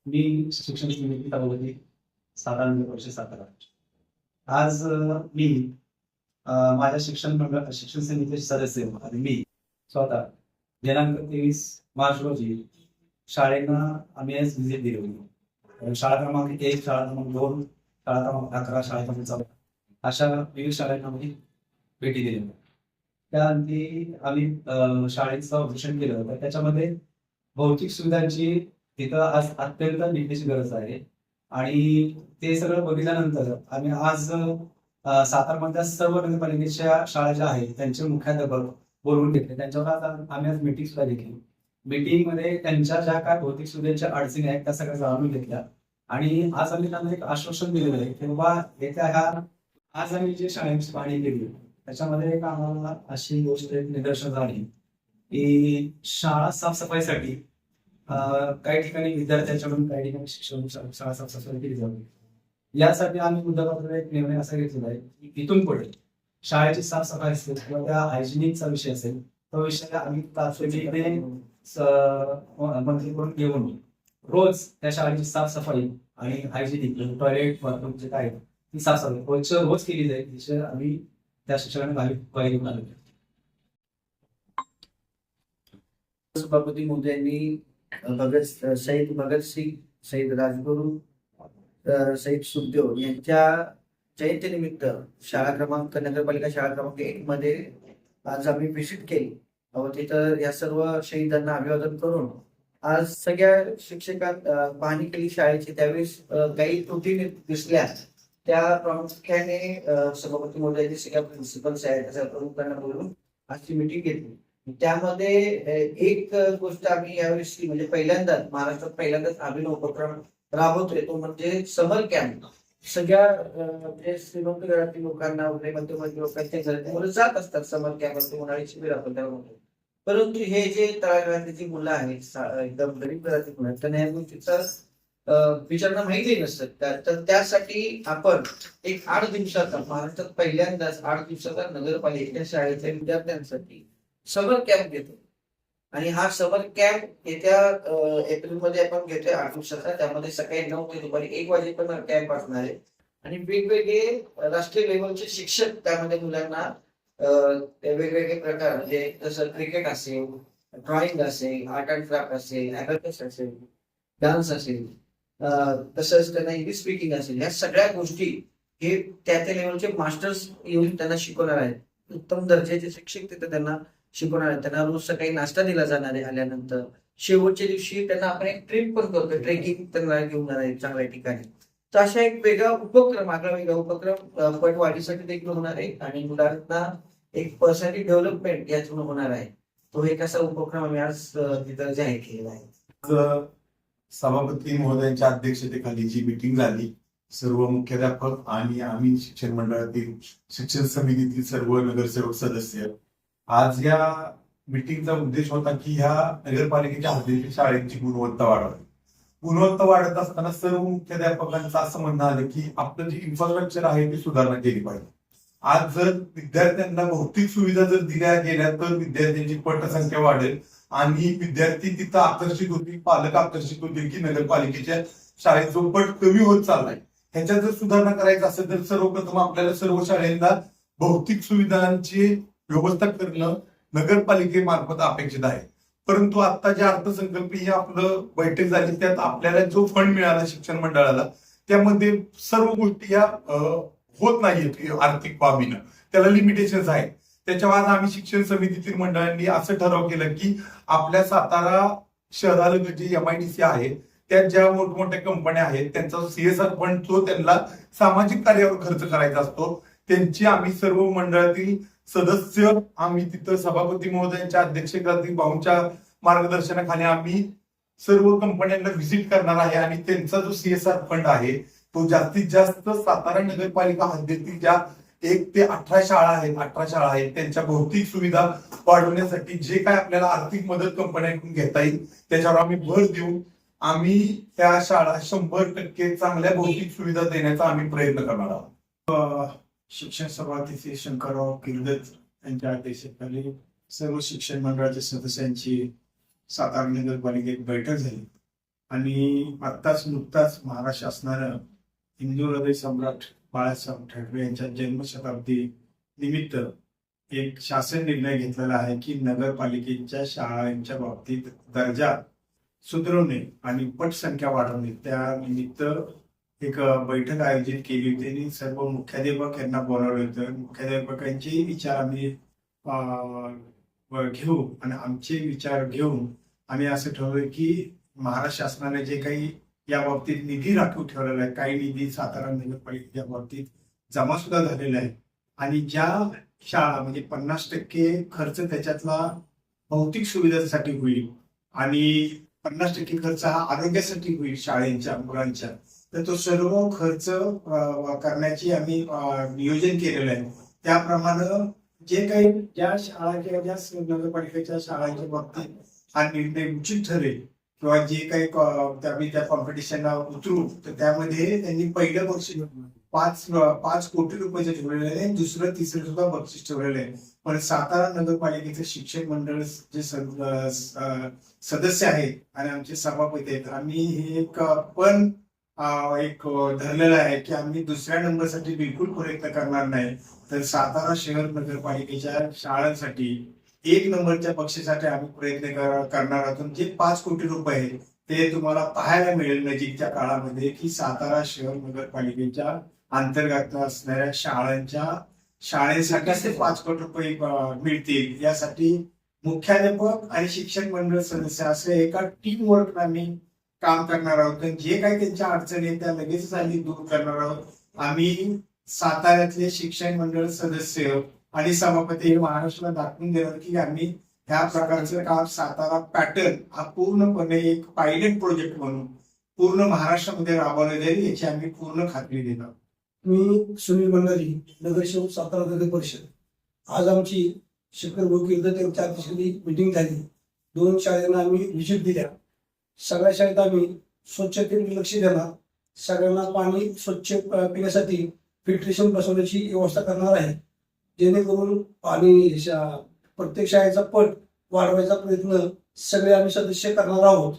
मी शिक्षण समिती सभापती सातारा नगर परिषद सातारा. आज मी माझ्या शिक्षण समितीचे सदस्य आणि मी स्वतः दिनांक 23 मार्च रोजी शाळेना आम्ही आज व्हिजिट दिली होती. शाळा क्रमांक 1, शाळा क्रमांक 2, शाळा क्रमांक 11, शाळा क्रमांक 14 अशा विविध शाळांना आम्ही भेटी दिली होती. त्याआधी आम्ही शाळेचं ऑब्झर्वेशन केलं होतं. त्याच्यामध्ये भौतिक सुविधांची तिथं आज अत्यंत निधीची गरज आहे आणि ते सगळं बघितल्यानंतर आम्ही आज सातारमधल्या सर्व नगरपालिकेच्या शाळा ज्या आहेत त्यांचे मुख्याध्यापक बोलवून घेतले. त्यांच्यावर आम्ही आज मीटिंग सुद्धा घेतली. मीटिंगमध्ये त्यांच्या ज्या काय भौतिक सुविधेच्या अडचणी आहेत त्या सगळ्या जाणून घेतल्या आणि आज आम्ही त्यांना एक आश्वासन दिलेलं आहे की बाबा येत्या ह्या आज आम्ही जे शाळेची पाहणी केली त्याच्यामध्ये एक आम्हाला अशी गोष्ट एक निदर्शन झाली की शाळा साफसफाईसाठी काही ठिकाणी विद्यार्थ्यांच्याकडून काही ठिकाणी शिक्षण शाळा साफसफाई केली जाते. यासाठी आम्ही मुद्दा एक निर्णय असा घेतलेला आहे की इथून पुढे शाळेची साफसफाई असेल किंवा त्या हायजिनिकचा विषय असेल तो विषय आम्ही तातडीने मंत्रीकडून घेऊन रोज त्या शाळेची साफसफाई आणि हायजिनिक टॉयलेट बाथरूम जे काय ती साफसफाई रोज केली जाईल विषय आम्ही त्या शिक्षकांना पाहिजे आलो. सभापती महोदयांनी शहीद भगतसिंग, शहीद राजगुरू, शहीद सुखदेव यांच्या जयंतीनिमित्त नगरपालिका शाळा क्रमांक 1 मध्ये आज आम्ही व्हिजिट केली व तिथं या सर्व शहीदांना अभिवादन करून आज सगळ्या शिक्षकांना पाहणी केली शाळेची. त्यावेळेस काही त्रुटी दिसल्या त्या प्रामुख्याने सभापती महोदयांनी सगळ्या प्रिन्सिपल्स आहेत प्रमुखांना बोलून आजची मीटिंग घेतली. त्यामध्ये एक गोष्ट आम्ही यावेळेस म्हणजे महाराष्ट्रात पहिल्यांदाच अभिनव उपक्रम राबवतोय तो म्हणजे समर कॅम्प. सगळ्या म्हणजे श्रीमंत घरातील लोकांना वगैरे मध्यमवर्गीय लोकांच्या घरातील जात असतात समर कॅम्प, उन्हाळी शिबिर आपण त्यामध्ये. परंतु हे जे तळागाळातली जी मुलं आहेत एकदम गरीब घरातील मुलं त्यांना या गोष्टीचा विचारणा माहिती नसतात. तर त्यासाठी आपण एक 8 दिवसाचा महाराष्ट्रात पहिल्यांदाच 8 दिवसाचा नगरपालिकेच्या शाळेच्या विद्यार्थ्यांसाठी समर कॅम्प घेतो आणि हा समर कॅम्प येत्या एप्रिलमध्ये आपण घेतोय 8 दिवसाचा. त्यामध्ये सकाळी 9 ते दुपारी 1 वाजेपर्यंत कॅम्प असणार आहे आणि वेगवेगळे राष्ट्रीय लेवलचे शिक्षक त्यामध्ये मुलांना वेगवेगळे प्रकार म्हणजे जसं क्रिकेट असेल, ड्रॉइंग असेल, आर्ट अँड क्राफ्ट असेल, ॲबॅकस असेल, डान्स असेल, तसंच त्यांना इंग्लिश स्पीकिंग असेल, या सगळ्या गोष्टी हे त्या लेवलचे मास्टर्स येऊन त्यांना शिकवणार आहेत. उत्तम दर्जाचे शिक्षक तिथे त्यांना शिकवणार आहेत. त्यांना रोज सकाळी नाश्ता दिला जाणार आहे. आल्यानंतर शेवटच्या दिवशी त्यांना आपण एक ट्रिप पण करतोय, ट्रेकिंग त्यांना घेऊन जाणार आहे चांगल्या ठिकाणी. तर अशा एक वेगळा उपक्रम पटवाढीसाठी देखील होणार आहे आणि मुलांना एक पर्सनॅलिटी डेव्हलपमेंट यातून होणार आहे. तो एक असा उपक्रम आम्ही आज तिथं जाहीर केलेला आहे. सभापती महोदयांच्या अध्यक्षतेखाली जी मीटिंग झाली, सर्व मुख्याध्यापक आणि आम्ही शिक्षण मंडळातील शिक्षण समितीतील सर्व नगरसेवक सदस्य. आज या मीटिंगचा उद्देश होता की ह्या नगरपालिकेच्या हद्दीतील शाळेची गुणवत्ता वाढवावी. गुणवत्ता वाढत असताना सर्व मुख्याध्यापकांचं असं म्हणणं आलं की आपलं जे इन्फ्रास्ट्रक्चर आहे ते सुधारणा केली पाहिजे. आज जर विद्यार्थ्यांना भौतिक सुविधा जर दिल्या गेल्या तर विद्यार्थ्यांची पटसंख्या वाढेल आणि विद्यार्थी तिथं आकर्षित होतील, पालक आकर्षित होतील की नगरपालिकेच्या शाळेत जो पट कमी होत चाललाय ह्याच्यात जर सुधारणा करायचं असेल तर सर्वप्रथम आपल्याला सर्व शाळांना भौतिक सुविधांची व्यवस्था करणं नगरपालिकेमार्फत अपेक्षित आहे. परंतु आता जे अर्थसंकल्पीय आपलं बैठक झाली त्यात आपल्याला जो फंड मिळाला शिक्षण मंडळाला त्यामध्ये सर्व गोष्टी या होत नाहीयेत आर्थिक बाबीनं, त्याला लिमिटेशन्स आहेत. त्याच्यावर आज आम्ही शिक्षण समितीतील मंडळांनी असं ठराव केलं की आपल्या सातारा शहराला जे MIDC आहे त्यात ज्या मोठमोठ्या कंपन्या आहेत त्यांचा CSR फंड जो त्यांना सामाजिक कार्यावर खर्च करायचा असतो त्यांची आम्ही सर्व मंडळातील सदस्य आम्ही तिथं सभापती महोदयांच्या अध्यक्षतेखाली भाऊंच्या मार्गदर्शनाखाली आम्ही सर्व कंपन्यांना व्हिजिट करणार आहे आणि त्यांचा जो CSR फंड आहे तो जास्तीत जास्त सातारा नगरपालिका हद्दीतील ज्या 1 ते 18 शाळा आहेत त्यांच्या भौतिक सुविधा वाढवण्यासाठी जे काय आपल्याला आर्थिक मदत कंपन्यांकडून घेता येईल त्याच्यावर आम्ही भर देऊन आम्ही त्या शाळा 100% चांगल्या भौतिक सुविधा देण्याचा आम्ही प्रयत्न करणार आहोत. शिक्षण सभापती शंकरराव किर्दत यांच्या अध्यक्षतेखाली सर्व शिक्षण मंडळाच्या सदस्यांची सातारा नगरपालिकेत बैठक झाली. आणि आत्ताच नुकताच महाराष्ट्र शासनानं हिंदू हृदय सम्राट बाळासाहेब ठाकरे यांच्या जन्मशताब्दी निमित्त एक शासन निर्णय घेतलेला आहे की नगरपालिकेच्या शाळांच्या बाबतीत दर्जा सुधारवणे आणि पटसंख्या वाढवणे त्या निमित्त एक बैठक आयोजित केली होती आणि सर्व मुख्याध्यापक यांना बोलावलं होतं. मुख्याध्यापकांचे विचार आम्ही घेऊ आणि आमचे विचार घेऊन आम्ही असं ठरवलं की महाराष्ट्र शासनाने जे काही या बाबतीत निधी राखून ठेवलेला आहे, काही निधी सातारा नगरपालिकेच्या बाबतीत जमा सुद्धा झालेला आहे आणि ज्या शाळा म्हणजे 50% खर्च त्याच्यातला भौतिक सुविधांसाठी होईल आणि 50% खर्च हा आरोग्यासाठी होईल शाळेच्या मुलांच्या, तर तो सर्व खर्च करण्याची आम्ही नियोजन केलेलं आहे. त्याप्रमाणे जे काही ज्या शाळा किंवा ज्या नगरपालिकेच्या शाळांच्या बाबतीत हा निर्णय उचित ठरेल किंवा जे काही आम्ही त्या कॉम्पिटिशनला उतरू तर त्यामध्ये त्यांनी पहिलं बक्षीस 5 कोटी रुपयाचं ठेवलेलं आहे, दुसरं तिसरं सुद्धा बक्षीस ठेवलेलं आहे. पण सातारा नगरपालिकेचे शिक्षण मंडळ जे सदस्य आहेत आणि आमचे सभापती आहेत, आम्ही हे एक धरलेलं आहे की आम्ही दुसऱ्या नंबरसाठी बिलकुल प्रयत्न करणार नाही, तर सातारा शहर नगरपालिकेच्या शाळांसाठी 1 नंबरच्या बक्षिसासाठी आम्ही प्रयत्न करणार आहोत. जे 5 कोटी रुपये आहेत ते तुम्हाला पाहायला मिळेल नजीकच्या काळामध्ये की सातारा शहर नगरपालिकेच्या अंतर्गत असणाऱ्या शाळेसाठी ते 5 कोटी रुपये मिळतील. यासाठी मुख्याध्यापक आणि शिक्षण मंडळ सदस्य असे एका टीम वर्क आम्ही काम करणार आहोत. जे काही त्यांच्या अडचणी आहेत त्या लगेचच आम्ही दूर करणार आहोत. आम्ही साताऱ्यातले शिक्षण मंडळ सदस्य आणि सभापती महाराष्ट्राला दाखवून देणार की आम्ही ह्या प्रकारचं काम सातारा पॅटर्न हा पूर्णपणे एक पायलट प्रोजेक्ट म्हणून पूर्ण महाराष्ट्रामध्ये राबवले जाईल याची आम्ही पूर्ण खात्री देणार. मी सुनील मंडारी, नगरसेवक सातारा नगर परिषद. आज आमची शेखर वकील त्यांच्या अध्यक्षतेखाली मीटिंग झाली. 2 शाळांना आम्ही व्हिजिट दिल्या. सगळ्या शाळेत आम्ही स्वच्छतेकडे लक्ष देणार, सगळ्यांना पाणी स्वच्छ पिण्यासाठी फिल्ट्रेशन बसवण्याची व्यवस्था करणार आहे, जेणेकरून पाणी प्रत्येक शाळेचा पट वाढवायचा प्रयत्न सगळे आम्ही सदस्य करणार आहोत.